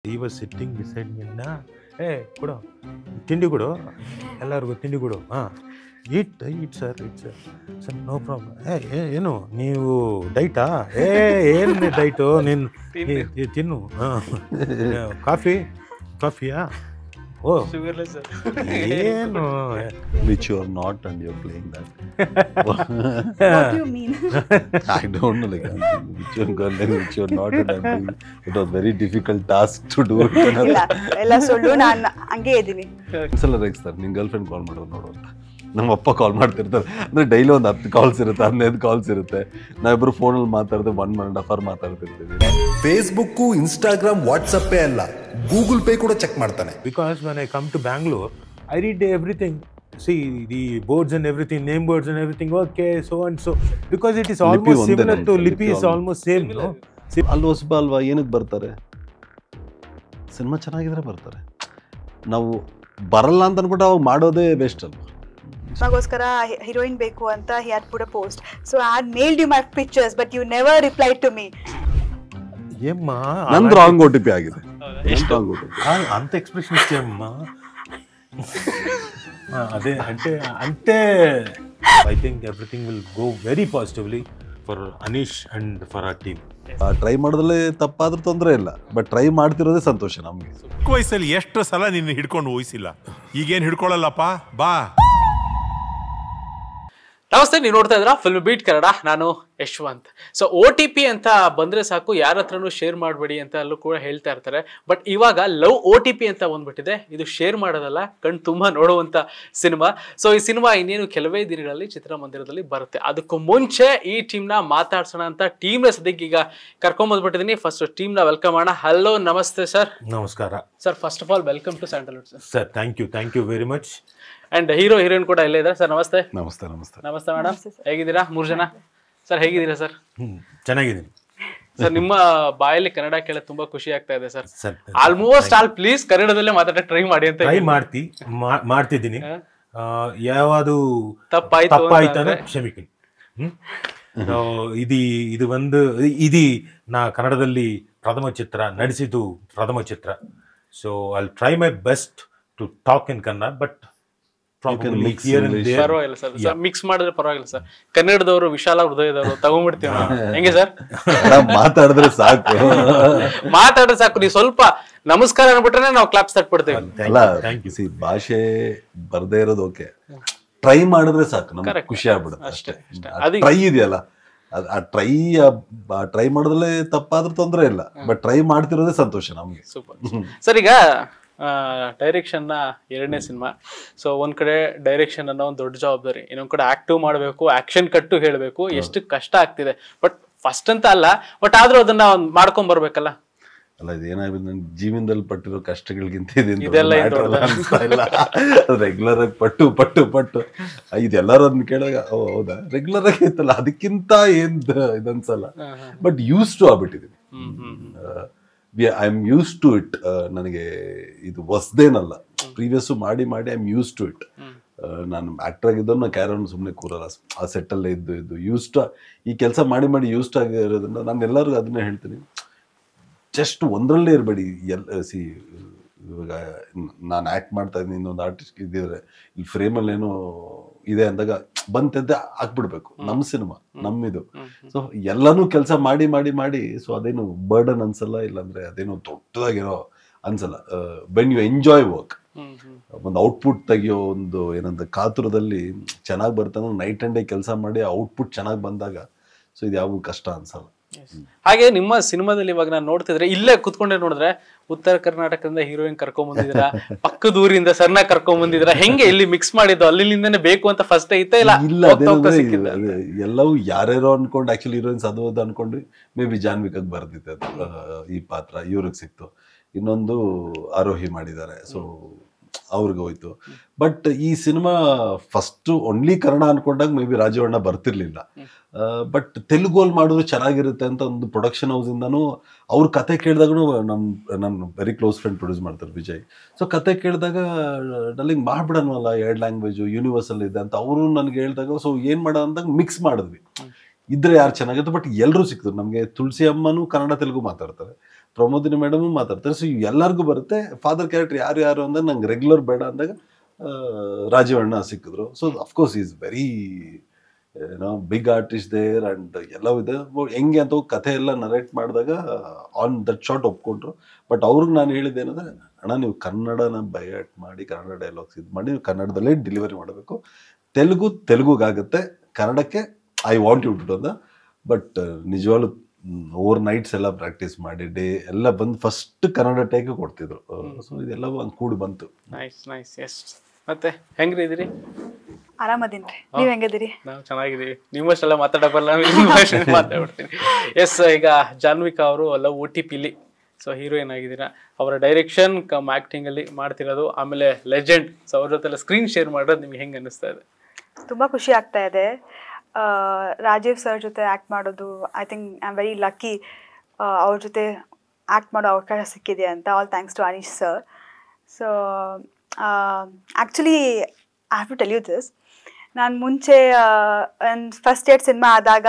He was sitting beside me. Hey, kudo, tindi kudo. Ellargu tindi kudo. Eat sir, sir. Sir, no problem. Hey, ನೀವು ಡೈಟಾ? ಏನು diet? ನೀನು ತಿನ್ನು. ಕಾಫಿಯಾ? Oh, sugarless sir. ಏನು? Which you are not, and you're playing that. What do you mean? I don't know, like which you're girl and which you're not, and I'm playing. It was very difficult task to do it. ಎಲ್ಲ ಸುಳ್ಳು, ನಾನು ಹಂಗೆ ಇದ್ದೀನಿ. ಒಂದ್ಸಲ ರೇಗಿಸ್ತಾರೆ, ನಿನ್ನ girl friend call ಮಾಡೋದು ನೋಡು ಅಂತ. ನಮ್ಮ ಅಪ್ಪ ಕಾಲ್ ಮಾಡ್ತಿರ್ತಾರೆ. ಅಂದರೆ ಡೈಲಿ ಒಂದು 10 ಕಾಲ್ಸ್ ಇರುತ್ತೆ, 15 ಕಾಲ್ಸ್ ಇರುತ್ತೆ. ನಾವಿಬ್ಬರು ಫೋನಲ್ಲಿ ಮಾತಾಡ್ದೆ 1.5 hour ಮಾತಾಡ್ತಿರ್ತೀವಿ. ಫೇಸ್ಬುಕ್ಕು, ಇನ್ಸ್ಟಾಗ್ರಾಮ್, ವಾಟ್ಸಪ್ಪೇ ಅಲ್ಲ, ಗೂಗಲ್ ಪೇ ಕೂಡ ಚೆಕ್ ಮಾಡ್ತಾನೆ. Because when I come to Bangalore, I read everything. See the boards and everything, name boards and everything. Okay, so and so. Because it is almost similar to Lipi is almost same, no? ಅಲ್ಲಿ ಹೊಸಬ ಅಲ್ವಾ, ಏನಕ್ಕೆ ಬರ್ತಾರೆ? Cinema ಚೆನ್ನಾಗಿದ್ರೆ ಬರ್ತಾರೆ. ನಾವು ಬರಲ್ಲ ಅಂತ ಅನ್ಬಿಟ್ಟು ಅವಾಗ ಮಾಡೋದೇ ಬೆಸ್ಟ್ ಅಲ್ವಾ? ಮಗೋಸ್ಕರ ಹೀರೋಯಿನ್ ಬೇಕು ಅಂತ he had put a post. So I had mailed you my pictures, but you never replied to me. ಏಮ್ಮ ನಂದು ರಾಂಗ್ OTP ಆಗಿದೆ. ಎಷ್ಟು ರಾಂಗ್ OTP? అంత ఎక్స్ప్రెషన్ ఇచ్చేమ్మా. అదే అంటే I think everything will go very positively for Aneesh and for our team. Try ಮಾಡೋದ್ರಲ್ಲೇ ತಪ್ಪಾದ್ರೂ ತೊಂದರೆ ಇಲ್ಲ, ಬಟ್ ಟ್ರೈ ಮಾಡ್ತಿರೋದೇ ಸಂತೋಷ ನಮಗೆ. ವಯಸ್ಸಲ್ಲಿ ಎಷ್ಟು ಸಲ ನಿನ್ನ ಹಿಡ್ಕೊಂಡು ಹೋಯಿಸಿಲ್ಲ, ಈಗೇನು ಹಿಡ್ಕೊಳ್ಳಲ್ಲಪ್ಪ, ಬಾ. ನಮಸ್ತೆ, ನೀವು ನೋಡ್ತಾ ಇದ್ರ ಫಿಲ್ಮ್ ಬೀಟ್ ಕನ್ನಡ. ನಾನು ಯಶವಂತ್. ಸೊ OTP ಅಂತ ಬಂದ್ರೆ ಸಾಕು, ಯಾರ ಹತ್ರನೂ ಶೇರ್ ಮಾಡಬೇಡಿ ಅಂತ ಅಲ್ಲೂ ಕೂಡ ಹೇಳ್ತಾ ಇರ್ತಾರೆ. ಬಟ್ ಇವಾಗ ಲವ್ OTP ಅಂತ ಬಂದ್ಬಿಟ್ಟಿದೆ. ಇದು ಶೇರ್ ಮಾಡೋದಲ್ಲ, ಕಣ್ ತುಂಬಾ ನೋಡುವಂತ ಸಿನಿಮಾ. ಸೊ ಈ ಸಿನಿಮಾ ಇನ್ನೇನು ಕೆಲವೇ ದಿನಗಳಲ್ಲಿ ಚಿತ್ರಮಂದಿರದಲ್ಲಿ ಬರುತ್ತೆ. ಅದಕ್ಕೂ ಮುಂಚೆ ಈ ಟೀಮ್ನ ಮಾತಾಡ್ಸೋಣ ಅಂತ ಟೀಮ್ನ ಸದ್ಯಕ್ಕೆ ಈಗ ಕರ್ಕೊಂಡ್ ಬಂದ್ಬಿಟ್ಟಿದ್ದೀನಿ. ಫಸ್ಟ್ ಟೀಮ್ನ ವೆಲ್ಕಮ್ ಮಾಡೋಣ. ಹಲೋ, ನಮಸ್ತೆ ಸರ್. ನಮಸ್ಕಾರ sir, first of all welcome to Sandalwood sir. Sir, thank you very much. And hero heroine ಕೂಡ ಇಲ್ಲೇ ಇದ್ದಾರೆ. ಸರ್ ನಮಸ್ತೆ. ನಮಸ್ತೆ. ನಮಸ್ತೆ ಮೇಡಮ್, ಹೇಗಿದ್ದೀರಾ? 3 ಜನ ಸರ್, ಹೇಗಿದ್ದೀರಾ ಸರ್? ಚೆನ್ನಾಗಿದ್ದೀನಿ ಸರ್. ನಿಮ್ಮ ಬಾಯಲ್ಲಿ ಕನ್ನಡ ಕೇಳ ತುಂಬಾ ಖುಷಿ ಆಗ್ತಾ ಇದೆ sir. Sir. Almost all please ಕನ್ನಡದಲ್ಲೇ ಮಾತಾಡಕ್ಕೆ ಟ್ರೈ ಮಾಡಿ ಅಂತ ಟ್ರೈ ಮಾಡ್ತಿದ್ದೀನಿ. ಯಾವುದು ತಪ್ಪಾಯ್ತು ಕ್ಷಮಿಕಿ. ಇದು ಒಂದು ನಾ ಕನ್ನಡದಲ್ಲಿ ನಡೆಸಿದ್ದು ಪ್ರಥಮ ಚಿತ್ರ. So I try my best to talk in Kannada, but ಪರವಾಗಿಲ್ಲ ಸರ್, ಮಿಕ್ಸ್ ಮಾಡಿದ್ರೆ ಪರವಾಗಿಲ್ಲ ಸರ್. ಕನ್ನಡದವರು ವಿಶಾಲ ಹೃದಯದವರು ತಗೊಂಡ್ಬಿಡ್ತೀವಿ. ಹೆಂಗೆ ಸರ್? ಮಾತಾಡಿದ್ರೆ ಸಾಕು. ನೀವು ಸ್ವಲ್ಪ ನಮಸ್ಕಾರ ಅನ್ಬಿಟ್ರೆ ನಾವು ಕ್ಲಾಪ್ಸ್ ತಟ್ಬಿಡ್ತೇವೆ. ಅಲ್ಲ, ಭಾಷೆ ಬರ್ದೇ ಇರೋದು ಓಕೆ, ಟ್ರೈ ಮಾಡಿದ್ರೆ ಸಾಕು, ನಮ್ಗೆ ಖುಷಿ ಆಗ್ಬಿಡುತ್ತೆ ಅಷ್ಟೇ. ಟ್ರೈ ಇದೆಯಲ್ಲ, ಟ್ರೈ ಮಾಡೋದ್ರಲ್ಲೇ ತಪ್ಪಾದ್ರೂ ತೊಂದರೆ ಇಲ್ಲ, ಬಟ್ ಟ್ರೈ ಮಾಡ್ತಿರೋದೇ ಸಂತೋಷ ನಮ್ಗೆ. Super sir. ಈಗ ಡೈರೆಕ್ಷನ್ ನ 2ನೇ ಸಿನಿಮಾ. ಸೊ ಒಂದ್ ಕಡೆ ಡೈರೆಕ್ಷನ್ ಅನ್ನೋ ಒಂದು ದೊಡ್ಡ ಜವಾಬ್ದಾರಿ, ಇನ್ನೊಂದ್ ಕಡೆ ಆಕ್ಟಿವ್ ಮಾಡಬೇಕು, ಆಕ್ಷನ್ ಕಟ್ಟು ಹೇಳಬೇಕು, ಎಷ್ಟು ಕಷ್ಟ ಆಗ್ತಿದೆ. ಬಟ್ ಫಸ್ಟ್ ಅಂತ ಅಲ್ಲ, ಬಟ್ ಆದ್ರೂ ಅದನ್ನ ಮಾಡ್ಕೊಂಡ್ ಬರ್ಬೇಕಲ್ಲ. ಅಲ್ಲ, ಇದೇನಾಗ್ಬಿಟ್ಟು ನನ್ನ ಜೀವನದಲ್ಲಿ ಪಟ್ಟಿರೋ ಕಷ್ಟಗಳಿಗಿಂತ ರೆಗ್ಯುಲರ್ ಆಗಿ ಪಟ್ಟು ಇದೆಲ್ಲರೂ ಅದನ್ನ ಕೇಳಿದಾಗ ಹೌದಾ ರೆಗ್ಯುಲರ್ ಆಗಿ ಇತ್ತಲ್ಲ, ಅದಕ್ಕಿಂತ ಏನ್ ಇದನ್ಸಲ್ಲ. ಬಟ್ ಯೂಸ್ ಟು ಆಗ್ಬಿಟ್ಟಿದೀನಿ. I am use to it. ನನಗೆ ಇದು ಹೊಸದೇನಲ್ಲ, ಪ್ರೀವಿಯಸ್ ಮಾಡಿ I am use to it. ನಾನು ಆಕ್ಟರ್ ಆಗಿದ್ದೋ ನಾ ಕ್ಯಾರನ್ ಸುಮ್ಮನೆ ಕೂರಲ್ಲ, ಆ ಸೆಟ್ಟಲ್ಲೇ ಇದ್ದು ಯೂಸ್ ಟು ಈ ಕೆಲಸ ಮಾಡಿ ಯೂಸ್ ಟು ಆಗಿರೋದ್ರಿಂದ ನಾನು ಎಲ್ಲರಿಗೂ ಅದನ್ನೇ ಹೇಳ್ತೀನಿ, ಜಸ್ಟ್ ಒಂದರಲ್ಲೇ ಇರಬೇಡಿ. ಇವಾಗ ನಾನು ಆ್ಯಕ್ಟ್ ಮಾಡ್ತಾ ಇದ್ದೀನಿ, ಇನ್ನೊಂದು ಆರ್ಟಿಸ್ಟ್ ಇದ್ದಿದ್ರೆ ಇಲ್ಲಿ ಫ್ರೇಮಲ್ಲಿ ಏನೋ ಇದೆ ಅಂದಾಗ ಬಂತದ್ದೆ ಹಾಕ್ಬಿಡ್ಬೇಕು. ನಮ್ಮ ಸಿನಿಮಾ ನಮ್ಮಿದು. ಸೊ ಎಲ್ಲಾನು ಕೆಲಸ ಮಾಡಿ ಸೊ ಅದೇನು ಬರ್ಡನ್ ಅನ್ಸಲ್ಲ, ಇಲ್ಲಾಂದ್ರೆ ಅದೇನು ದೊಡ್ಡದಾಗಿರೋ ಅನ್ಸಲ್ಲ. ವೆನ್ ಯು ಎಂಜಾಯ್ ವರ್ಕ್, ಒಂದು ಔಟ್ಪುಟ್ ತೆಗಿಯೋ ಒಂದು ಏನಂತ ಕಾತುರದಲ್ಲಿ ಚೆನ್ನಾಗಿ ಬರ್ತಾನೆ, ನೈಟ್ ಅಂಡ್ ಡೇ ಕೆಲಸ ಮಾಡಿ ಔಟ್ಪುಟ್ ಚೆನ್ನಾಗಿ ಬಂದಾಗ ಸೊ ಇದು ಯಾವ ಕಷ್ಟ ಅನ್ಸಲ್ಲ. ಹಾಗೆ ನಿಮ್ಮ ಸಿನಿಮಾದಲ್ಲಿ ಇವಾಗ ನಾನು ನೋಡ್ತಿದ್ರೆ, ಇಲ್ಲೇ ಕುತ್ಕೊಂಡೆ ನೋಡಿದ್ರೆ ಉತ್ತರ ಕರ್ನಾಟಕದಿಂದ ಹೀರೋಯಿನ್ ಕರ್ಕೊಂಡ್ ಬಂದಿದ್ದೀರಾ, ಪಕ್ಕದ ಊರಿಂದ ಸರ್ನ ಕರ್ಕೊಂಡ್ ಬಂದಿದ್ದೀರಾ. ಹೆಂಗೆ ಇಲ್ಲಿ ಮಿಕ್ಸ್ ಮಾಡಿದ್ದು? ಅಲ್ಲಿಂದನೇ ಬೇಕು ಅಂತ ಫಸ್ಟ್ ಐತೆ ಇಲ್ಲ? ಎಲ್ಲವೂ ಯಾರ್ಯಾರೋ ಅನ್ಕೊಂಡು ಆಕ್ಚುಲಿ ಹೀರೋಯಿನ್ಸ್ ಅದು ಅನ್ಕೊಂಡು ಮೇ ಬಿ ಜಾನ್ವಿಕಾಗ್ ಬರ್ದಿತ್ತೆ ಅದು ಈ ಪಾತ್ರ, ಇವ್ರಿಗೆ ಸಿಕ್ತು. ಇನ್ನೊಂದು ಆರೋಹಿ ಮಾಡಿದ್ದಾರೆ, ಸೊ ಅವ್ರಿಗೆ ಹೋಯ್ತು. ಬಟ್ ಈ ಸಿನಿಮಾ ಫಸ್ಟ್ ಓನ್ಲಿ ಕನ್ನಡ ಅನ್ಕೊಂಡಾಗ ಮೇ ಬಿ ರಾಜವಣ್ಣ ಬರ್ತಿರ್ಲಿಲ್ಲ. ಬಟ್ ತೆಲುಗಲ್ಲಿ ಮಾಡಿದ್ರು ಚೆನ್ನಾಗಿರುತ್ತೆ ಅಂತ ಒಂದು ಪ್ರೊಡಕ್ಷನ್ ಹೌಸ್ ಇಂದಾನು ಅವ್ರ ಕತೆ ಕೇಳಿದಾಗೂ ನನ್ನ ವೆರಿ ಕ್ಲೋಸ್ ಫ್ರೆಂಡ್ ಪ್ರೊಡ್ಯೂಸ್ ಮಾಡ್ತಾರೆ ವಿಜಯ್. ಸೊ ಕತೆ ಕೇಳಿದಾಗ ನಲ್ಲಿಂಗ್ ಮಾಡ್ಬಿಡೋಣವಲ್ಲ, 2 ಲ್ಯಾಂಗ್ವೇಜು ಯೂನಿವರ್ಸಲ್ ಇದೆ ಅಂತ ಅವರು ನನಗೆ ಹೇಳಿದಾಗ, ಸೊ ಏನ್ ಮಾಡೋಣ ಅಂದಾಗ ಮಿಕ್ಸ್ ಮಾಡಿದ್ವಿ. ಇದ್ರೆ ಯಾರು ಚೆನ್ನಾಗಿತ್ತು, ಬಟ್ ಎಲ್ಲರೂ ಸಿಕ್ತರು ನಮಗೆ. ತುಳಸಿ ಅಮ್ಮನೂ ಕನ್ನಡ ತೆಲುಗು ಮಾತಾಡ್ತಾರೆ, ಪ್ರಮೋದಿನಿ ಮೇಡಮ್ ಮಾತಾಡ್ತಾರೆ. ಸೊ ಎಲ್ಲರಿಗೂ ಬರುತ್ತೆ. ಫಾದರ್ ಕ್ಯಾರೆಕ್ಟರ್ ಯಾರು ಅಂದಾಗ ನಂಗೆ ರೆಗ್ಯುಲರ್ ಬೇಡ ಅಂದಾಗ ರಾಜೀವ್ ಅಣ್ಣ ಸಿಕ್ಕಿದ್ರು. So of course is very big artist there and ಎಲ್ಲವೂ ಇದೆ. ಹೆಂಗೆ ಅಂತ ಕಥೆ ಎಲ್ಲ ನರೇಟ್ ಮಾಡಿದಾಗ ಆನ್ ದಟ್ ಶಾಟ್ ಒಪ್ಕೊಂಡ್ರು. ಬಟ್ ಅವ್ರಿಗೆ ನಾನು ಹೇಳಿದ್ದೇನಂದ್ರೆ, ಅಣ್ಣ ನೀವು ಕನ್ನಡನ ಬೈಟ್ ಮಾಡಿ ಕನ್ನಡ ಡೈಲಾಗ್ಸ್ ಇದು ಮಾಡಿ ನೀವು ಕನ್ನಡದಲ್ಲೇ ಡೆಲಿವರಿ ಮಾಡಬೇಕು. ತೆಲುಗುಗಾಗುತ್ತೆ, ಕನ್ನಡಕ್ಕೆ ಐ ವಾಂಟ್ ಯು ಟು ಅಂದ. ಬಟ್ ನಿಜವಾಗ್ಲೂ ಓವರ್ ನೈಟ್ಸ್ ಎಲ್ಲ ಪ್ರಾಕ್ಟೀಸ್ ಮಾಡಿ ಡೇ ಎಲ್ಲ ಬಂದು ಫಸ್ಟ್ ಕನ್ನಡ ಟೇಕ್ ಕೊಡ್ತಿದ್ರು. ಸೊ ಇದೆಲ್ಲ ಒಂದು ಕೂಡಿ ಬಂತು. Nice nice. ಎಸ್, ಮತ್ತೆ ಹೆಂಗ್ರಿ ಇದೀರಿ? ಆರಾಮದೀನ್ರಿ, ನೀವ್ ಹೆಂಗದಿರಿ? ನಾವು ಚೆನ್ನಾಗಿದ್ದೀವಿ. ನಿಮ್ಮಷ್ಟೆಲ್ಲ ಮಾತಾಡಬಲ್ಲ, ಮಾತಾಡ್ಬಿಡ್ತೀನಿ. ಎಸ್, ಈಗ ಜಾನ್ವಿಕಾ ಅವರು ಲವ್ OTPಲಿ ಸೊ ಹೀರೋಯಿನ್ ಆಗಿದ್ದೀರಾ. ಅವರ ಡೈರೆಕ್ಷನ್ ಕಮ್ ಆಕ್ಟಿಂಗ್ ಅಲ್ಲಿ ಮಾಡ್ತಿರೋದು, ಆಮೇಲೆ ಲೆಜೆಂಡ್. ಸೊ ಅವ್ರ ಜೊತೆ ಸ್ಕ್ರೀನ್ ಶೇರ್ ಮಾಡೋದು ನಿಮ್ಗೆ ಹೆಂಗೆ ಅನಿಸ್ತಾ ಇದೆ? ತುಂಬ ಖುಷಿ ಆಗ್ತಾ ಇದೆ. ರಾಜೀವ್ ಸರ್ ಜೊತೆ ಆ್ಯಕ್ಟ್ ಮಾಡೋದು, I think I am very lucky. ಅವ್ರ ಜೊತೆ ಆ್ಯಕ್ಟ್ ಮಾಡೋ ಅವಕಾಶ ಸಿಕ್ಕಿದೆ ಅಂತ. All thanks to Anish sir. So actually I have to tell you this. ನಾನು ಮುಂಚೆ ಫಸ್ಟ್ ಏಡ್ ಸಿನಿಮಾ ಆದಾಗ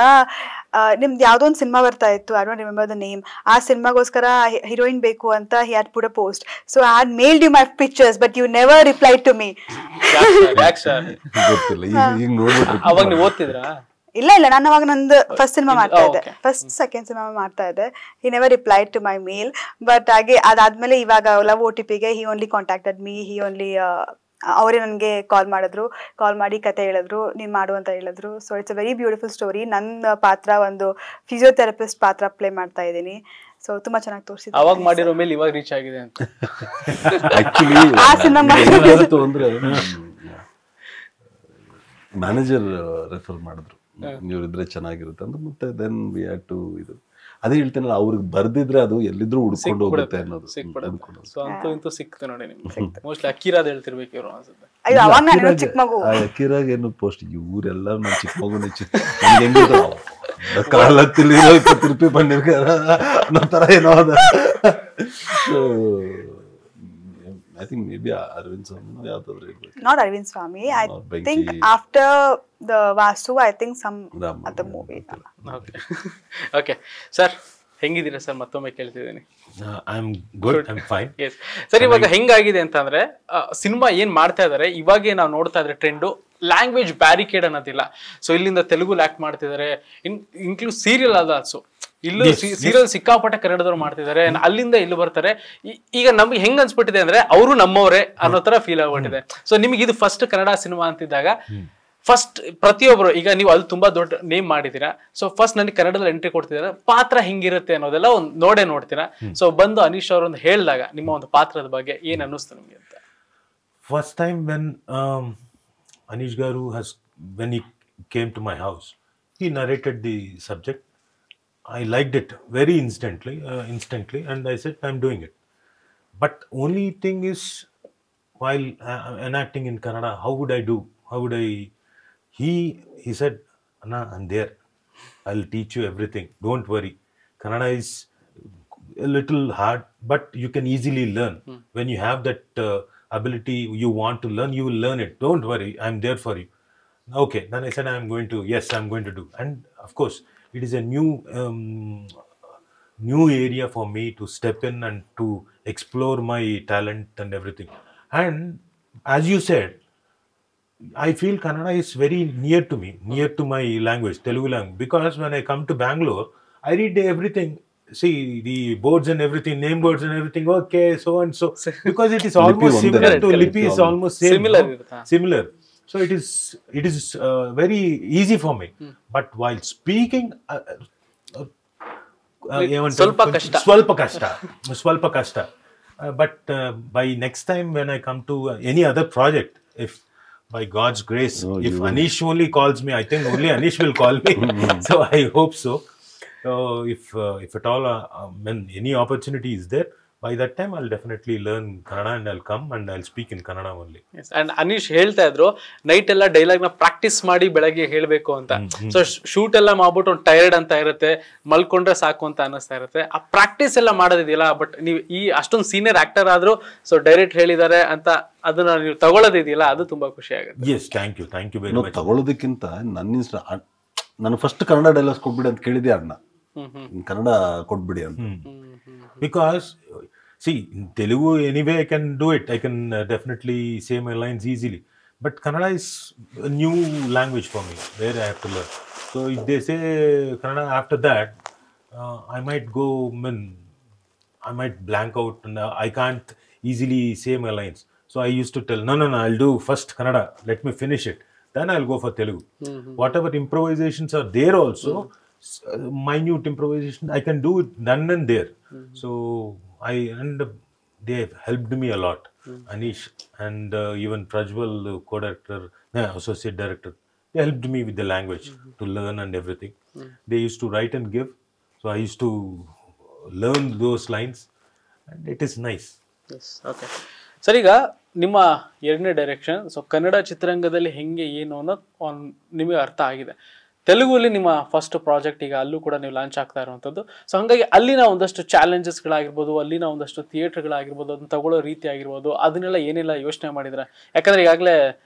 ನಿಮ್ದು ಯಾವುದೋ ಒಂದು ಸಿನಿಮಾ ಬರ್ತಾ ಇತ್ತು, I don't remember the name. ಆ ಸಿನಿಮಾಗೋಸ್ಕರ ಹೀರೋಯಿನ್ ಬೇಕು ಅಂತ he had put a post. So I had mailed you my pictures but you never replied to me. ಗೊತ್ತಿಲ್ಲ, ಈಗ ನೋಡ್ಬಿಟ್ರೆ. ಅವಾಗ ನೀವು ಓದ್ತಿದ್ರಾ? ಇಲ್ಲ, ನಾನು ಅವಾಗ ನಂದು ಫಸ್ಟ್ ಸಿನಿಮಾ ಮಾಡ್ತಾ ಇದ್ದೆ, ಫಸ್ಟ್ ಸೆಕೆಂಡ್ ಸಿನಿಮಾ ಮಾಡ್ತಾ ಇದ್ದೆ. He never replied to my mail. But ಹಾಗೆ ಅದಾದ್ಮೇಲೆ ಇವಾಗ ಲವ್ OTPಗೆ he only contacted me. He only ಅವರೇ ನನಗೆ ಕಾಲ್ ಮಾಡಿ ಕತೆ ಹೇಳಿದ್ರು, ನೀನು ಮಾಡು ಅಂತ ಹೇಳಿದ್ರು. So it's a very beautiful story. ನನ್ನ ಪಾತ್ರ ಒಂದು ಫಿಸಿಯೋಥೆರಪಿಸ್ಟ್ ಪಾತ್ರ ಪ್ಲೇ ಮಾಡ್ತಾ ಇದ್ದೀನಿ. ಸೊ ತುಂಬಾ ಚೆನ್ನಾಗಿ ತೋರಿಸಿದ್ರು. ಅವಾಗ ಮಾಡಿರೋ ಮೇಲೆ ಇವಾಗ ರೀಚ್ ಆಗಿದೆ ಅಂತ. ಆಕ್ಚುಲಿ ಆ ಸಿನಿಮಾ ಅಂದ್ರೆ ಮ್ಯಾನೇಜರ್ ರೆಫರ್ ಮಾಡಿದ್ರು, ನೀವಿದ್ರೆ ಚೆನ್ನಾಗಿರುತ್ತೆ ಅಂತ. ಮತ್ತೆ ದೆನ್ ವಿ ಹ್ಯಾಡ್ ಟು ಇದು ಅದೇ ಹೇಳ್ತೇನಲ್ಲ, ಅವ್ರಿಗೆ ಬರ್ದಿದ್ರೆ ಅದು ಎಲ್ಲಿದ್ರು ಹುಡ್ಕೊಂಡು ಹೋಗುತ್ತೆ ಅನ್ನೋದು. ಸೊ ಅಂತೂ ಇಂತೂ ಸಿಕ್ತು ನೋಡಿ ನಿಮ್ಗೆ. ಮೋಸ್ಟ್ಲಿ ಅಕ್ಕಿರಾದ್ ಹೇಳ್ತಿರ್ಬೇಕು ಇವ್ರು ಅನ್ಸುತ್ತೆ. ಅವಾಗ ನಾನು ಚಿಕ್ಕ ಮಗು. ಅಕ್ಕಿರಾಗ ಏನು ಪೋಸ್ಟ್ ಇವರೆಲ್ಲ ನಾನು ಚಿಕ್ಕ ಮಗುನೇ ಕಾಲತ್ತಿಲ್ಲ 20 ರೂಪಾಯಿ ಬಂದಿರ್ಕಾರ ಅನ್ನೋ ತರ ಏನೋ ಅದ. I think maybe Arvind Swamy ಯಾವ್ದಾದ್ರು ಇರ್ಬೇಕು. Not Arvind Swamy. I think after the Vasu, I think some other movie. Okay. Sir ಹೆಂಗಿದ್ದೀರಾ ಸರ್? ಮತ್ತೊಮ್ಮೆ ಕೇಳ್ತಿದ್ದೀನಿ. I am good, I am fine. Yes sir, ಇವಾಗ ಹೆಂಗಾಗಿದೆ ಅಂತಂದ್ರೆ ಸಿನಿಮಾ ಏನ್ ಮಾಡ್ತಾ ಇದಾರೆ ಇವಾಗೇ ನಾವು ನೋಡ್ತಾ ಇದ್ರೆ ಟ್ರೆಂಡು ಲ್ಯಾಂಗ್ವೇಜ್ ಬ್ಯಾರಿಕೇಡ್ ಅನ್ನೋದಿಲ್ಲ. ಸೊ ಇಲ್ಲಿಂದ ತೆಲುಗು ಆಕ್ಟ್ ಮಾಡ್ತಿದ್ದಾರೆ, ಇನ್ಕ್ಲೂಡ್ ಸೀರಿಯಲ್ ಅದ. ಸೊ ಇಲ್ಲೂ ಸೀರಿಯಲ್ ಸಿಕ್ಕಾಪಟ್ಟೆ ಕನ್ನಡದವ್ರು ಮಾಡ್ತಿದ್ದಾರೆ, ಅಲ್ಲಿಂದ ಇಲ್ಲಿ ಬರ್ತಾರೆ. ಈಗ ನಮ್ಗೆ ಹೆಂಗ್ ಅನ್ಸ್ಬಿಟ್ಟಿದೆ ಅಂದ್ರೆ ಅವರು ನಮ್ಮವರೇ ಅನ್ನೋ ತರ ಫೀಲ್ ಆಗ್ಬಿಟ್ಟಿದೆ. ಸೊ ನಿಮ್ಗೆ ಇದು ಫಸ್ಟ್ ಕನ್ನಡ ಸಿನಿಮಾ ಅಂತಿದ್ದಾಗ ಫಸ್ಟ್ ಪ್ರತಿಯೊಬ್ರು, ಈಗ ನೀವು ಅಲ್ಲಿ ತುಂಬಾ ದೊಡ್ಡ ನೇಮ್ ಮಾಡಿದೀರಾ, ಸೊ ಫಸ್ಟ್ ನನಗೆ ಕನ್ನಡದಲ್ಲಿ ಎಂಟ್ರಿ ಕೊಡ್ತಿದ್ದೀರಾ, ಪಾತ್ರ ಹಿಂಗಿರುತ್ತೆ ಅನ್ನೋದೆಲ್ಲ ಒಂದು ನೋಡ್ತೀರಾ. ಸೊ ಬಂದು ಅನೀಶ್ ಅವರೊಂದು ಹೇಳಿದಾಗ ನಿಮ್ಮ ಒಂದು ಪಾತ್ರದ ಬಗ್ಗೆ ಏನ್ ಅನ್ನಿಸ್ತು ನಿಮ್ಗೆ ಅಂತ? First time when Anish Garu when he came to my house, he narrated the subject. I liked it very instantly, and I said, I'm doing it. But only thing is, while enacting in Kannada, how would I do? How would I? He said, Anna, I'm there. I'll teach you everything. Don't worry. Kannada is a little hard, but you can easily learn. When you have that ability, you want to learn, you will learn it. Don't worry, I'm there for you. Okay, then I said, I'm going to do. And of course, it is a new area for me to step in and to explore my talent and everything. And as you said, I feel Kannada is very near to me, near to my language, Telugu language. Because when I come to Bangalore, I read everything. See the boards and everything, name boards and everything. Okay, so and so. Because it is almost similar to Lipi, is almost same. Similar. So it is very easy for me. But while speaking, swalpa kashta. But by next time when I come to any other project, if by God's grace, if Anish only calls me, I think only Anish will call me. So I hope so. So if at all when any opportunity is there, by that time I'll definitely learn Kannada and I'll come and I'll speak in Kannada only. Yes, and Anish ಹೇಳ್ತಾ ಇದ್ರು night ಎಲ್ಲ dialogue ನ practice ಮಾಡಿ ಬೆಳಗ್ಗೆ ಹೇಳ್ಬೇಕು ಅಂತ. So shoot ಎಲ್ಲ ಮಾಡ್ಬಿಟ್ಟು ಒಂದು ಟೈರ್ಡ್ ಅಂತ ಇರುತ್ತೆ, ಮಲ್ಕೊಂಡ್ರೆ ಸಾಕು ಅಂತ ಅನ್ನಿಸ್ತಾ ಇರುತ್ತೆ. ಆ ಪ್ರಾಕ್ಟೀಸ್ ಎಲ್ಲ ಮಾಡೋದಿದೆಯಲ್ಲ, ಬಟ್ ನೀವು ಈ ಅಷ್ಟೊಂದು ಸೀನಿಯರ್ ಆಕ್ಟರ್ ಆದ್ರೂ ಸೊ ಡೈರೆಕ್ಟ್ ಹೇಳಿದ್ದಾರೆ ಅಂತ ಅದನ್ನ ನೀವು ತಗೊಳ್ಳೋದಿದೆಯಲ್ಲ, ಅದು ತುಂಬಾ ಖುಷಿ ಆಗುತ್ತೆ. Yes, thank you very much. ತಗೊಳ್ಳೋದಕ್ಕಿಂತ ನನ್ನ ಫಸ್ಟ್ ಕನ್ನಡ ಡೈಲಾಗ್ಸ್ ಕೊಟ್ಬಿಡಿ ಅಂತ ಕೇಳಿದ್ದೆ ಅಣ್ಣ. ಕನ್ನಡ ಕೊಟ್ಬಿಡಿ ಅಂತ. Because see, in Telugu anyway I can do it. I can definitely say my lines easily. But Kannada is a new language for me where I have to learn. So if they say Kannada after that, I might go, I might blank out and I can't easily say my lines. So I used to tell, no, I'll do first Kannada. Let me finish it. Then I'll go for Telugu. Whatever improvisations are there also, minute improvisation, I can do it then and there. So they have helped me a lot. Anish and even Prajwal, co-director, associate director, they helped me with the language to learn and everything. They used to write and give. So I used to learn those lines and it is nice. Okay sir, ಈಗ ನಿಮ್ಮ ಎರಡನೇ direction, so Kannada ಚಿತ್ರರಂಗದಲ್ಲಿ ಹೆಂಗೆ ಏನು ಅನ್ನೋದು ನಿಮಗೆ ಅರ್ಥ ಆಗಿದೆ. ತೆಲುಗುಲಿ ನಿಮ್ಮ ಫಸ್ಟ್ ಪ್ರಾಜೆಕ್ಟ್, ಈಗ ಅಲ್ಲೂ ಕೂಡ ನೀವು ಲಾಂಚ್ ಆಗ್ತಾ ಇರುವಂಥದ್ದು. ಸೊ ಹಾಗಾಗಿ ಅಲ್ಲಿನ ಒಂದಷ್ಟು ಚಾಲೆಂಜಸ್ಗಳಾಗಿರ್ಬೋದು, ಅಲ್ಲಿನ ಒಂದಷ್ಟು ಥಿಯೇಟರ್ಗಳಾಗಿರ್ಬೋದು, ಅದನ್ನ ತಗೊಳ್ಳೋ ರೀತಿ ಆಗಿರ್ಬೋದು, ಅದನ್ನೆಲ್ಲ ಏನೆಲ್ಲ ಯೋಚನೆ ಮಾಡಿದ್ರೆ? ಯಾಕಂದ್ರೆ ಈಗಾಗಲೇ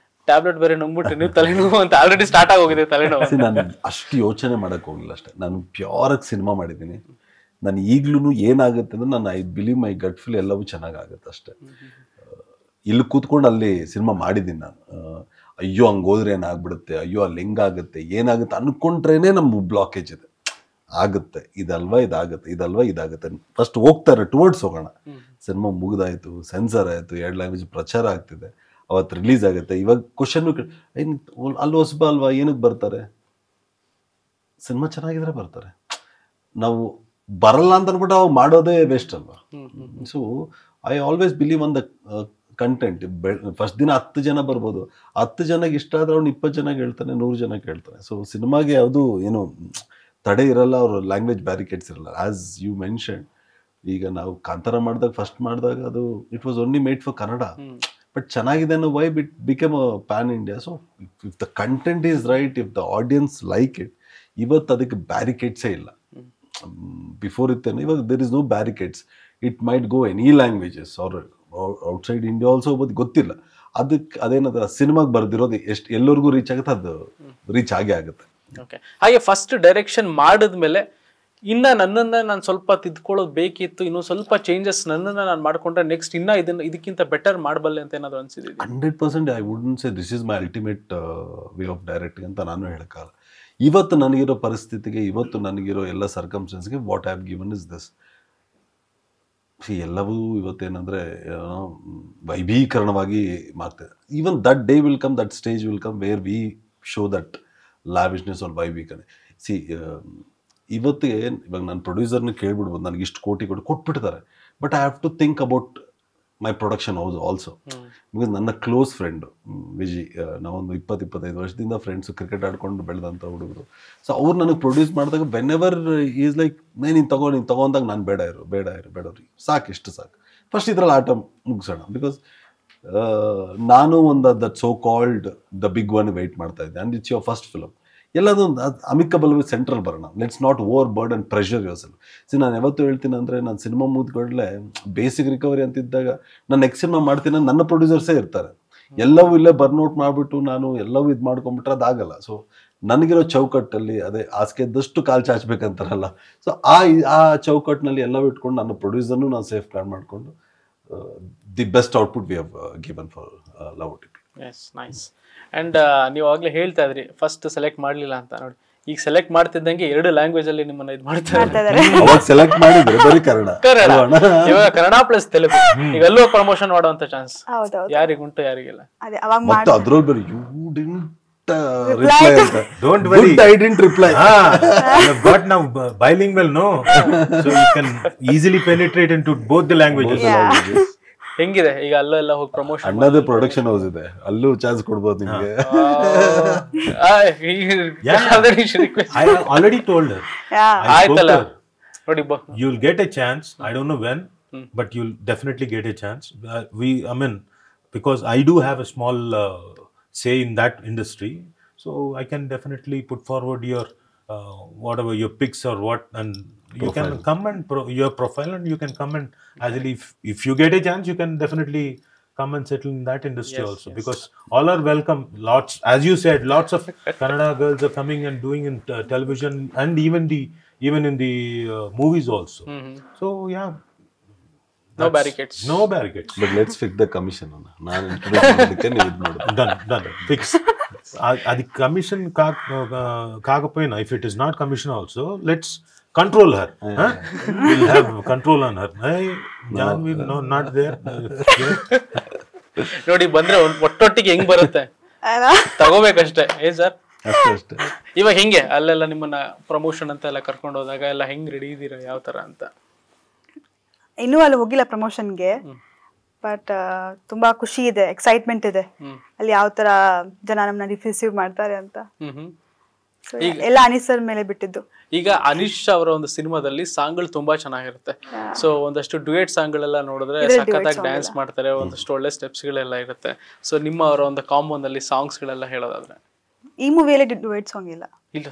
ಟ್ಯಾಬ್ಲೆಟ್ ಬೇರೆ ನುಂಗ್ಬಿಟ್ಟು ನೀವು ತಲೆನೋವು ಅಂತ ಆಲ್ರೆಡಿ ಸ್ಟಾರ್ಟ್ ಆಗೋಗಿದೆ ತಲೆನೋವು. ನಾನು ಅಷ್ಟು ಯೋಚನೆ ಮಾಡಕ್ ಹೋಗಿಲ್ಲ ಅಷ್ಟೇ. ನಾನು ಪ್ಯೂರಾಗಿ ಸಿನಿಮಾ ಮಾಡಿದ್ದೀನಿ. ನಾನು ಈಗ್ಲೂ ಏನಾಗುತ್ತೆ ಅಂದ್ರೆ ನಾನು I believe my gut feel ಎಲ್ಲವೂ ಚೆನ್ನಾಗಾಗುತ್ತೆ ಅಷ್ಟೇ. ಇಲ್ಲಿ ಕೂತ್ಕೊಂಡು ಅಲ್ಲಿ ಸಿನಿಮಾ ಮಾಡಿದ್ದೀನಿ ನಾನು. ಅಯ್ಯೋ ಹಂಗೆ ಹೋದ್ರೆ ಏನಾಗ್ಬಿಡುತ್ತೆ, ಅಯ್ಯೋ ಅಲ್ಲಿ ಹೆಂಗಾಗುತ್ತೆ, ಏನಾಗುತ್ತೆ ಅನ್ಕೊಂಡ್ರೇನೆ ನಮ್ಮ ಬ್ಲಾಕೇಜ್ ಇದೆ. ಆಗುತ್ತೆ, ಇದಲ್ವಾ ಇದಾಗುತ್ತೆ, ಇದಲ್ವಾ ಇದಾಗುತ್ತೆ. ಫಸ್ಟ್ ಹೋಗ್ತಾರೆ ಟುವರ್ಡ್ಸ್ ಹೋಗೋಣ. ಸಿನಿಮಾ ಮುಗಿದಾಯ್ತು, ಸೆನ್ಸರ್ ಆಯ್ತು, 2 ಲ್ಯಾಂಗ್ವೇಜ್ ಪ್ರಚಾರ ಆಗ್ತಿದೆ, ಅವತ್ತು ರಿಲೀಸ್ ಆಗುತ್ತೆ. ಇವಾಗ ಕ್ವಶನ್ ಅಲ್ಲಿ ಹೊಸಬ ಅಲ್ವಾ, ಏನಕ್ಕೆ ಬರ್ತಾರೆ? ಸಿನಿಮಾ ಚೆನ್ನಾಗಿದ್ರೆ ಬರ್ತಾರೆ. ನಾವು ಬರಲ್ಲ ಅಂತ ಅನ್ಬಿಟ್ಟು ಅವಾಗ ಮಾಡೋದೇ ವೇಸ್ಟ್ ಅಲ್ವಾ. So I always believe on the content. First ದಿನ 10 ಜನ ಬರ್ಬೋದು, 10 ಜನಕ್ಕೆ ಇಷ್ಟ ಆದ್ರೆ ಅವ್ನು 20 ಜನಕ್ಕೆ ಹೇಳ್ತಾನೆ, 100 ಜನಕ್ಕೆ ಹೇಳ್ತಾನೆ. ಸೊ ಸಿನಿಮಾಗೆ ಯಾವುದು ಏನು ತಡೆ ಇರಲ್ಲ, ಅವ್ರ ಲ್ಯಾಂಗ್ವೇಜ್ ಬ್ಯಾರಿಕೇಡ್ಸ್ ಇರಲ್ಲ. ಆಸ್ ಯು ಮೆನ್ಷನ್, ಈಗ ನಾವು ಕಾಂತಾರ ಮಾಡಿದಾಗ ಫಸ್ಟ್ ಮಾಡಿದಾಗ ಅದು it was only made for Kannada. But ಚೆನ್ನಾಗಿದೆ ಅನ್ನೋ vibe it become a pan India. So if the content is right, if the audience like it, ಇವತ್ತು ಅದಕ್ಕೆ ಬ್ಯಾರಿಕೇಡ್ಸೇ ಇಲ್ಲ. ಬಿಫೋರ್ ಇತ್ತೇನೆ, ಇವಾಗ there is no barricades. It might go any languages or outside India also, ಗೊತ್ತಿಲ್ಲ. ಅದಕ್ಕೆ ಅದೇನದ ಸಿನಿಮಾಗೆ ಬರ್ದಿರೋದು ಎಷ್ಟು ಎಲ್ಲರಿಗೂ ರೀಚ್ ಆಗುತ್ತೆ, ಅದು ರೀಚ್ ಆಗೇ ಆಗುತ್ತೆ. ಓಕೆ, ಹಾಗೆ ಫಸ್ಟ್ ಡೈರೆಕ್ಷನ್ ಮಾಡಿದ್ಮೇಲೆ ಇನ್ನ ನನ್ನನ್ನ ನಾನು ಸ್ವಲ್ಪ ತಿದ್ಕೊಳ್ಳೋದು ಬೇಕಿತ್ತು, ಇನ್ನೂ ಸ್ವಲ್ಪ ಚೇಂಜಸ್ ನನ್ನನ್ನ ನಾನು ಮಾಡ್ಕೊಂಡ್ರೆ ನೆಕ್ಸ್ಟ್ ಇನ್ನ ಇದಕ್ಕಿಂತ ಬೆಟರ್ ಮಾಡಬಲ್ಲೆ ಅಂತ ಏನಾದ್ರು ಅನ್ಸಿದೆ? 100% I wouldn't say this is my ultimate way of directing ಅಂತ ನಾನು ಹೇಳಕ್ಕಾಗಲ್ಲ. ಇವತ್ತು ನನಗಿರೋ ಪರಿಸ್ಥಿತಿಗೆ, ಇವತ್ತು ನನಗಿರೋ ಎಲ್ಲ ಸರ್ಕಮ್ಸ್ಟೆನ್ಸ್ಗೆ what I have given is this. ಎಲ್ಲವೂ ಇವತ್ತೇನಂದರೆ ವೈಭೀಕರಣವಾಗಿ ಮಾಡ್ತೇವೆ. Even that day will come, that stage will come where we show that lavishness or ವೈಭೀಕರಣ. ಇವತ್ತಿಗೆ ಇವಾಗ ನಾನು ಪ್ರೊಡ್ಯೂಸರ್ನ ಕೇಳ್ಬಿಡ್ಬೋದು, ನನಗೆ ಇಷ್ಟು ಕೋಟಿ ಕೊಟ್ಬಿಡ್ತಾರೆ. But I have to think about my production house also. Because ನನ್ನ ಕ್ಲೋಸ್ ಫ್ರೆಂಡು ವಿಜಿ, ನಾವೊಂದು 20-25 ವರ್ಷದಿಂದ ಫ್ರೆಂಡ್ಸು, ಕ್ರಿಕೆಟ್ ಆಡ್ಕೊಂಡು ಬೆಳೆದಂಥ ಹುಡುಗರು. ಸೊ ಅವ್ರು ನನಗೆ ಪ್ರೊಡ್ಯೂಸ್ ಮಾಡಿದಾಗ ವೆನ್ ಎವರ್ ಈಸ್ ಲೈಕ್, ನೀನು ತಗೊಂಡಾಗ ನಾನು ಬೇಡವ್ರಿ ಸಾಕು, ಇಷ್ಟು ಸಾಕು, ಫಸ್ಟ್ ಇದ್ರಲ್ಲಿ ಆಟ ಮುಗಿಸೋಣ. ಬಿಕಾಸ್ ನಾನು ಒಂದು that so called the big one wait ಮಾಡ್ತಾ ಇದ್ದೆ. And it's your first film. ಎಲ್ಲದೊಂದು ಅಮಿಕಬಲ್ ವಿತ್ ಸೆಂಟ್ರಲ್ ಬರೋಣ. Let's not overburden and pressure yourself. ನಾನು ಯಾವತ್ತೂ ಹೇಳ್ತೀನಿ ಅಂದರೆ, ನಾನು ಸಿನಿಮಾ ಮುಗಿದ್ಕೊಳ್ಳೆ ಬೇಸಿಕ್ ರಿಕವರಿ ಅಂತಿದ್ದಾಗ ನಾನು ನೆಕ್ಸ್ಟ್ ಸಿನಿಮಾ ಮಾಡ್ತೀನಿ, ನನ್ನ ಪ್ರೊಡ್ಯೂಸರ್ಸೇ ಇರ್ತಾರೆ. ಎಲ್ಲವೂ ಇಲ್ಲೇ ಬರ್ನೌಟ್ ಮಾಡಿಬಿಟ್ಟು ನಾನು ಎಲ್ಲವೂ ಇದು ಮಾಡ್ಕೊಂಡ್ಬಿಟ್ರೆ ಅದಾಗಲ್ಲ. ಸೊ ನನಗಿರೋ ಚೌಕಟ್ಟಲ್ಲಿ, ಅದೇ ಹಾಸಿಗೆದಷ್ಟು ಕಾಲು ಚಾಚಬೇಕಂತಾರಲ್ಲ, ಸೊ ಆ ಚೌಕಟ್ಟಿನಲ್ಲಿ ಎಲ್ಲವೂ ಇಟ್ಕೊಂಡು ನನ್ನ ಪ್ರೊಡ್ಯೂಸರ್ನು ನಾನು ಸೇಫ್ ಗಾರ್ಡ್ ಮಾಡಿಕೊಂಡು the best output we have given for love OTP. Yes, nice. And ನೀವು ಆಗಲೇ ಹೇಳ್ತಾ ಇದ್ರಿ ಫಸ್ಟ್ ಸೆಲೆಕ್ಟ್ ಮಾಡಲಿಲ್ಲ ಅಂತ. ನೋಡಿ, ಈಗ ಸೆಲೆಕ್ಟ್ ಮಾಡ್ತಿದ್ದಂಗೆ 2 ಲ್ಯಾಂಗ್ವೇಜ್ ಅಲ್ಲಿ ನಿಮ್ಮನ್ನ ಇದು ಮಾಡ್ತಾ ಇದ್ದಾರೆ. ಅವಾಗ ಸೆಲೆಕ್ಟ್ ಮಾಡಿದ್ರೆ ಬರೀ ಕನ್ನಡ, ಇವಾಗ ಕನ್ನಡ ಪ್ಲಸ್ ತೆಲುಗು, ಈಗ ಅಲ್ಲೂ ಪ್ರಮೋಷನ್ ಮಾಡುವಂತ ಚಾನ್ಸ್ ಯಾರಿಗುಂಟು, ಯಾರಿಗಿಲ್ಲ. ಮತ್ತೆ ಅದ್ರಲ್ಲಿ ಬರೀ ಯು ಡಿಡ್ಂಟ್ reply ಅಂತ. Don't worry, I didn't reply. You have got now bilingual, no? So you can easily penetrate into both the languages. ಹೆಂಗಿದೆ ಈಗ ಅಲ್ಲೂ ಎಲ್ಲ ಹೋಗಿ ಪ್ರಮೋಷನ್? ಅಣ್ಣದೇ ಪ್ರೊಡಕ್ಷನ್ ಹೌಸ್ ಇದೆ, ಅಲ್ಲೂ ಚಾನ್ಸ್ ಕೊಡ್ಬೋದು ನಿಮಗೆ. I already told her. ಆಯ್ತಲ್ಲ ನೋಡಿ, you'll get a chance. I don't know when, but you'll definitely get a chance. Because I do have a small say in that industry, so I can definitely put forward your whatever your picks or what, and you can come and your profile, and you can come and actually if you get a chance, you can definitely come and settle in that industry also. Because all are welcome. Lots, as you said, lots of Kannada girls are coming and doing in television, and even the even in the movies also. So yeah, no barricades. no barricades. But let's fix the commission ಅನ್ನ ನಾನು introduce ಮಾಡೋದಕ್ಕೆ ನೀವು ಇದು ಮಾಡೋದು. Done, fix. అది commission కాకపోయినా, if it is not commission also, let's control her. We'll have control on her. Hey, Janvi, no, not there. ನೋಡಿ ಬಂದ್ರೆ ಒಟ್ಟೊಟ್ಟಿಗೆ ಹೆಂಗ್ ಬರುತ್ತೆ ತಗೋಬೇಕಷ್ಟೇ. ಸರ್ ಅಷ್ಟೇ ಇವಾಗ ಹೆಂಗೆ ಅಲ್ಲೆಲ್ಲ ನಿಮ್ಮನ್ನ ಪ್ರಮೋಷನ್ ಅಂತ ಎಲ್ಲ ಕರ್ಕೊಂಡು ಹೋದಾಗ ಎಲ್ಲ ಹೆಂಗ್ ರೆಡಿ ಇದೀರಾ, ಯಾವ ತರ ಅಂತ? ಇನ್ನೂ ಅಲ್ಲಿ ಹೋಗಿಲ್ಲ ಪ್ರಮೋಷನ್ಗೆ, ಬಟ್ ತುಂಬಾ ಖುಷಿ ಇದೆ, ಎಕ್ಸೈಟ್ಮೆಂಟ್ ಇದೆ ಅಲ್ಲಿ ಯಾವ ತರ ಜನ ನಮ್ಮನ್ನ ರಿಸೀವ್ ಮಾಡ್ತಾರೆ ಅಂತ. So, ಎಲ್ಲ ಅನೀಸ್ ಸರ್ ಮೇಲೆ ಬಿಟ್ಟಿದ್ದು. ಈಗ ಅನೀಶ್ ಅವರ ಒಂದು ಸಿನಿಮಾದಲ್ಲಿ ಸಾಂಗ್ಗಳು ತುಂಬಾ ಚೆನ್ನಾಗಿರುತ್ತೆ. ಸೊ ಒಂದಷ್ಟು ಡ್ಯುಯೆಟ್ ಸಾಂಗ್ಗಳೆಲ್ಲ ನೋಡಿದ್ರೆ ಸಖತ್ತಾಗಿ ಡ್ಯಾನ್ಸ್ ಮಾಡ್ತಾರೆ, ಒಂದಷ್ಟು ಒಳ್ಳೆ ಸ್ಟೆಪ್ಸ್ ಗಳೆಲ್ಲ ಇರುತ್ತೆ. ಸೊ ನಿಮ್ಮ ಅವರ ಒಂದು ಕಾಂಬೋನಲ್ಲಿ ಸಾಂಗ್ಸ್ ಗಳೆಲ್ಲ ಹೇಳೋದಾದ್ರೆ ಈ ಮೂವಿಯಲ್ಲಿ ಡುಯೆಟ್ ಸಾಂಗ್ ಇಲ್ಲ. ಇಲ್ಲ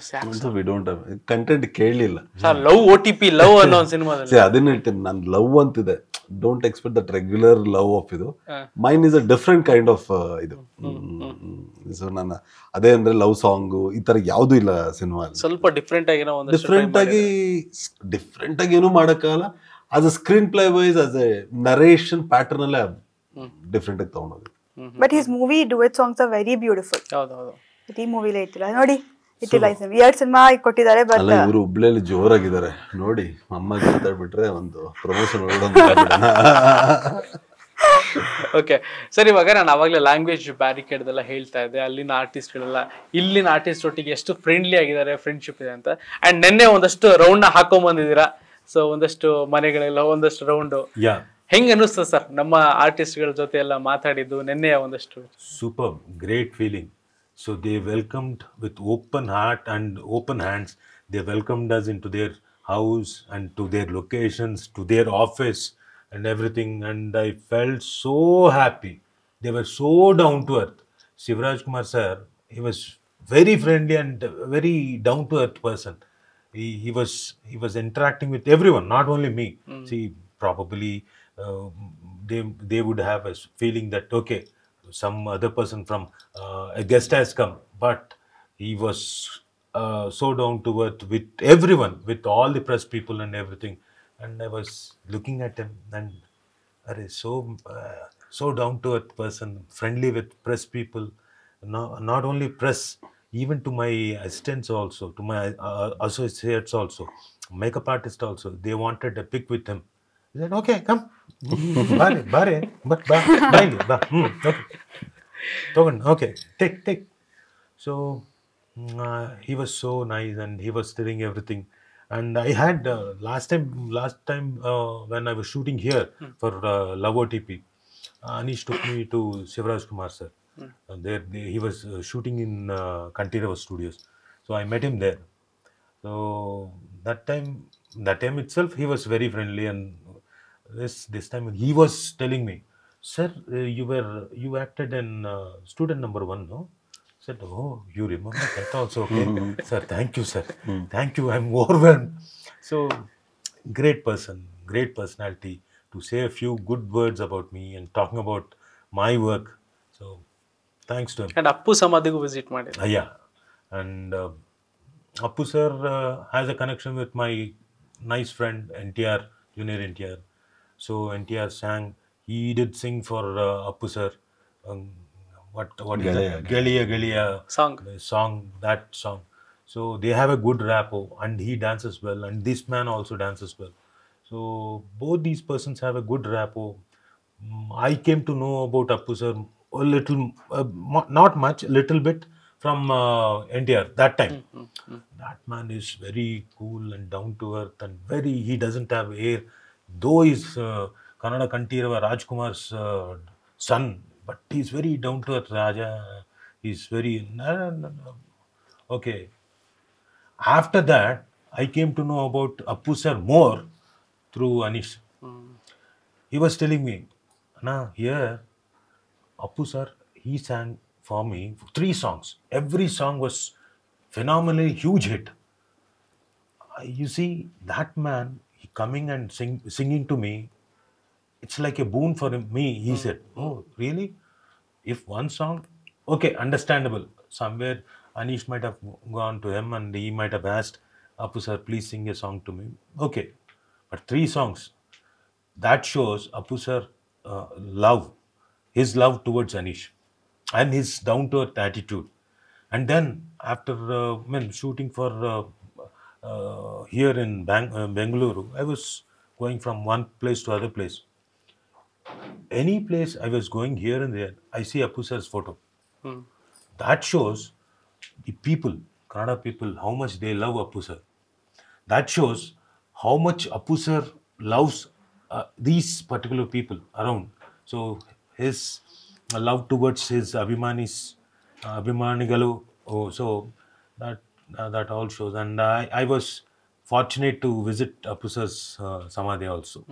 ವಿ ಡೋಂಟ್ ಕಂಟೆಂಟ್ ಕೇಳಲಿಲ್ಲ ಸರ್. ಲವ್ OTP ಲವ್ ಅನ್ನೋ ಒಂದು ಸಿನಿಮಾದಲ್ಲಿ ಅದನ್ನ ಹೇಳ್ತೀನಿ ನಾನು. ಲವ್ ಅಂತಿದೆ, don't expect that regular love of ಇದು. Mine is a different kind of ಇದು. ಸೊ ನಾನು ಅದೇ ಅಂದ್ರೆ ಲವ್ ಸಾಂಗು ಈ ತರ ಯಾವ್ದು ಇಲ್ಲ ಸಿನಿಮಾ. ಸ್ವಲ್ಪ ಡಿಫ್ರೆಂಟ್ ಆಗಿ ಡಿಫ್ರೆಂಟ್ ಆಗಿ ಏನು ಮಾಡಕ್ಕಾಗಲ್ಲ. As a screenplay wise, as a narration pattern ಅಲ್ಲೇ ಡಿಫ್ರೆಂಟ್ ಆಗಿ ತಗೊಂಡೋಗಿ. But his movie duet songs are very beautiful. ಹೌದೌದು. ಈ ಮೂವಿಲೇ ಇಟ್ಟಿಲ್ಲ ನೋಡಿ, ಇಟ್ಟಿಲ್ಲ. 2 ಸಿನಿಮಾ ಕೊಟ್ಟಿದ್ದಾರೆ. ಬಟ್ ಅಲ್ಲ, ಇವರು ಹುಬ್ಳಿಯಲ್ಲಿ ಜೋರಾಗಿದ್ದಾರೆ ನೋಡಿ. ಅಮ್ಮ ಮಾತಾಡ್ಬಿಟ್ರೆ ಒಂದು ಪ್ರಮೋಷನ್ ಓಕೆ ಸರ್, ಇವಾಗ ನಾನು ಅವಾಗಲೇ ಲ್ಯಾಂಗ್ವೇಜ್ ಬ್ಯಾರಿಕೇಡ್ ಎಲ್ಲ ಹೇಳ್ತಾ ಇದ್ದೆ. ಅಲ್ಲಿನ ಆರ್ಟಿಸ್ಟ್ಗಳೆಲ್ಲ ಇಲ್ಲಿನ ಆರ್ಟಿಸ್ಟ್ ಒಟ್ಟಿಗೆ ಎಷ್ಟು ಫ್ರೆಂಡ್ಲಿ ಆಗಿದ್ದಾರೆ, ಫ್ರೆಂಡ್ಶಿಪ್ ಇದೆ ಅಂತ. ಅಂಡ್ ನೆನ್ನೆ ಒಂದಷ್ಟು ರೌಂಡ್ ನ ಹಾಕೊಂಡ್ ಬಂದಿದ್ದೀರಾ. ಸೊ ಒಂದಷ್ಟು ಮನೆಗಳೆಲ್ಲ ಒಂದಷ್ಟು ರೌಂಡ್ ಹೆಂಗ್ ಅನಿಸ್ತದೆ ಸರ್ ನಮ್ಮ ಆರ್ಟಿಸ್ಟ್ಗಳ ಜೊತೆ ಎಲ್ಲ ಮಾತಾಡಿದ್ದು ನೆನ್ನೆ ಒಂದಷ್ಟು? Superb, great feeling. So they welcomed with open heart and open hands. They welcomed us into their house and to their locations, to their office and everything. And I felt so happy. They were so down to earth. Shivraj Kumar sir, he was very friendly and very down to earth person. He was interacting with everyone, not only me. See, probably they would have a feeling that okay, some other person from a guest has come, but he was so down to earth with everyone, with all the press people and everything. And I was looking at him and so down to earth person, friendly with press people. Not only press, even to my assistants also, to my associates also, makeup artist also, they wanted a pic with him. He said, okay, come. Bare, but okay, take. So he was so nice and he was telling everything. And I had last time when I was shooting here for Love OTP, Anish took me to Shivraj Kumar sir. He was shooting in Kantirava Studios. So I met him there. So that time itself he was very friendly. And this time he was telling me, sir, you acted in student number 1, no? I said, oh, you remember that also? Okay. Sir, thank you, sir. Thank you. I'm overwhelmed. So great person, great personality to say a few good words about me and talking about my work. So thanks to him. And Appu Samadhigu visit ಮಾಡಿದ್ರು. Yeah. And Appu sir has a connection with my nice friend NTR, Junior NTR. So NTR sang, he did sing for Appu sir. What is that? Galiya song, that song. So they have a good rapport and he dances well and this man also dances well. So both these persons have a good rapport. I came to know about Appu sir a little, not much, little bit from NTR that time. That man is very cool and down to earth and he doesn't have air. Though he's Kannada Kantirava Rajkumar's son, but he's very down to earth. Raja, he's very no. Okay. After that, I came to know about Appu sir more through Anish. He was telling me, Anna, here Appu sir, he sang for me 3 songs. Every song was phenomenally huge hit. You see, that man, he coming and singing to me, it's like a boon for me. He said, oh, really? If one song, okay, understandable. Somewhere Anish might have gone to him and he might have asked, Apu sir, please sing a song to me. Okay, but 3 songs. That shows Apu sir his love towards Anish, and his down-to-earth attitude. And then after shooting for here in Bengaluru, I was going from one place to other place. Any place I was going here and there, I see Apu sir's photo. That shows the people, Kannada people, how much they love Apu sir. That shows how much Apu sir loves these particular people around. So his love towards his Abhimanigalu, so that all shows. And I was fortunate to visit Apu sir's Samadhi also.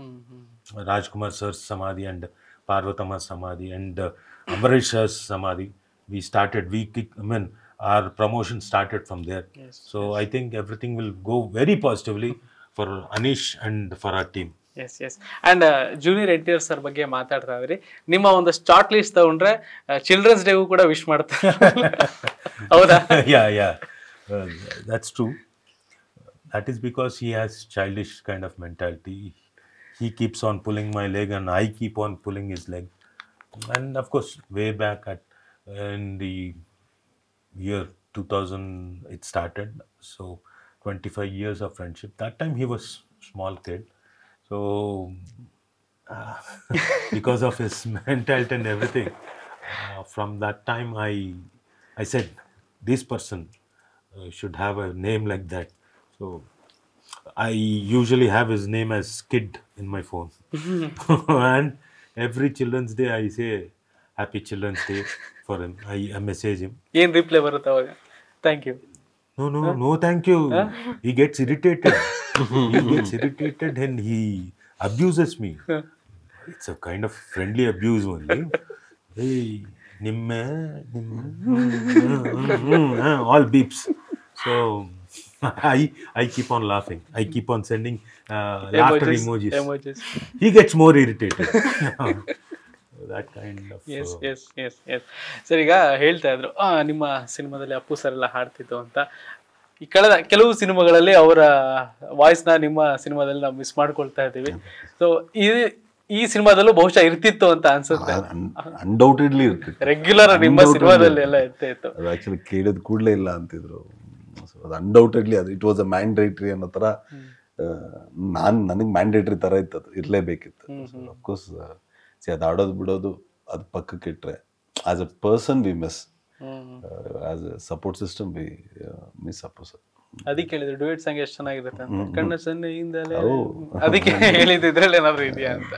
Rajkumar sir's Samadhi and Parvatama's Samadhi and Ambarish sir's Samadhi. Our promotion started from there. So I think everything will go very positively for Anish and for our team. Yes yes and junior NTR sir ಬಗ್ಗೆ ಮಾತಾಡ್ತಾ ಇದ್ರಿ. ನಿಮ್ಮ ಒಂದು start list ತಗೊಂಡ್ರೆ childrens ಡೇಗೂ ಕೂಡ wish ಮಾಡ್ತಾರೆ. ಹೌದಾ? Yeah. That's true. That is because he has childish kind of mentality. He keeps on pulling my leg and I keep on pulling his leg. And of course, way back in the year 2000, it started. So 25 years of friendship. That time he was small kid. So because of his mentality and everything, from that time I said, this person should have a name like that. So I usually have his name as Kid in my phone. And every Children's Day I say Happy Children's Day for him. I message him. ಏನ್ reply ಬರುತ್ತೆ ಅವಾಗ? Thank you. No, thank you. He gets irritated. He gets irritated and he abuses me. It's a kind of friendly abuse only. Hey, nimme, all beeps. So I keep on laughing. I keep on sending laughter emojis. He gets more irritated. That kind of. Yes sir, ಈಗ ಹೇಳ್ತಾ ಇದ್ರು ನಿಮ್ಮ ಸಿನಿಮಾದಲ್ಲಿ Appu sir ಎಲ್ಲ ಹಾಡ್ತಿತ್ತು ಅಂತ. ಈ ಕಳೆದ ಕೆಲವು ಸಿನಿಮಾಗಳಲ್ಲಿ ಅವರ ವಾಯ್ಸ್ನ ನಿಮ್ಮ ಸಿನಿಮಾದಲ್ಲಿ ನಾವು ಮಿಸ್ ಮಾಡ್ಕೊಳ್ತಾ ಇದ್ದೀವಿ. ಸೊ ಈ ಸಿನಿಮಾದಲ್ಲೂ ಬಹುಶಃ ಇರ್ತಿತ್ತು ಅಂತ ಅನ್ಸುತ್ತೆ. ಅನ್ಡೌಟೆಡ್ಲಿ ಇರ್ತಿತ್ತು. ರೆಗ್ಯುಲರ್ ನಿಮ್ಮ ಸಿನಿಮಾದಲ್ಲಿ ಎಲ್ಲ ಇರ್ತಿತ್ತು. ಅದು ಆಕ್ಚುಲಿ ಕೇಳಿದ ಕೂಡಲೇ ಇಲ್ಲ ಅಂತಿದ್ರು. ಅದು ಅನ್ಡೌಟೆಡ್ಲಿ ಅದು ಇಟ್ ವಾಸ್ ಅ ಮ್ಯಾಂಡೇಟ್ರಿ ಅನ್ನೋ ಥರ. ನನಗೆ ಮ್ಯಾಂಡೇಟ್ರಿ ಥರ ಇತ್ತು, ಅದು ಇರಲೇಬೇಕಿತ್ತು. ಅಫ್ಕೋರ್ಸ್ ಅದು ಆಡೋದು ಬಿಡೋದು ಅದು ಪಕ್ಕಕ್ಕೆ ಇಟ್ಟರೆ as a person we miss, as A support system we miss Appu sir. ಅದಕ್ಕೆ ಹೇಳಿದ್ರು ಡುಯೆಟ್ ಸಾಂಗ್ ಎಷ್ಟು ಚೆನ್ನಾಗಿರುತ್ತೆ ಅಂತ. ಕಣ್ಣ ಸನ್ನೆಯಿಂದಲೇ ಅದಕ್ಕೆ ಹೇಳಿದ್ದು ಇದ್ರಲ್ಲಿ ಏನಾದ್ರು ಇದೆಯಾ ಅಂತ.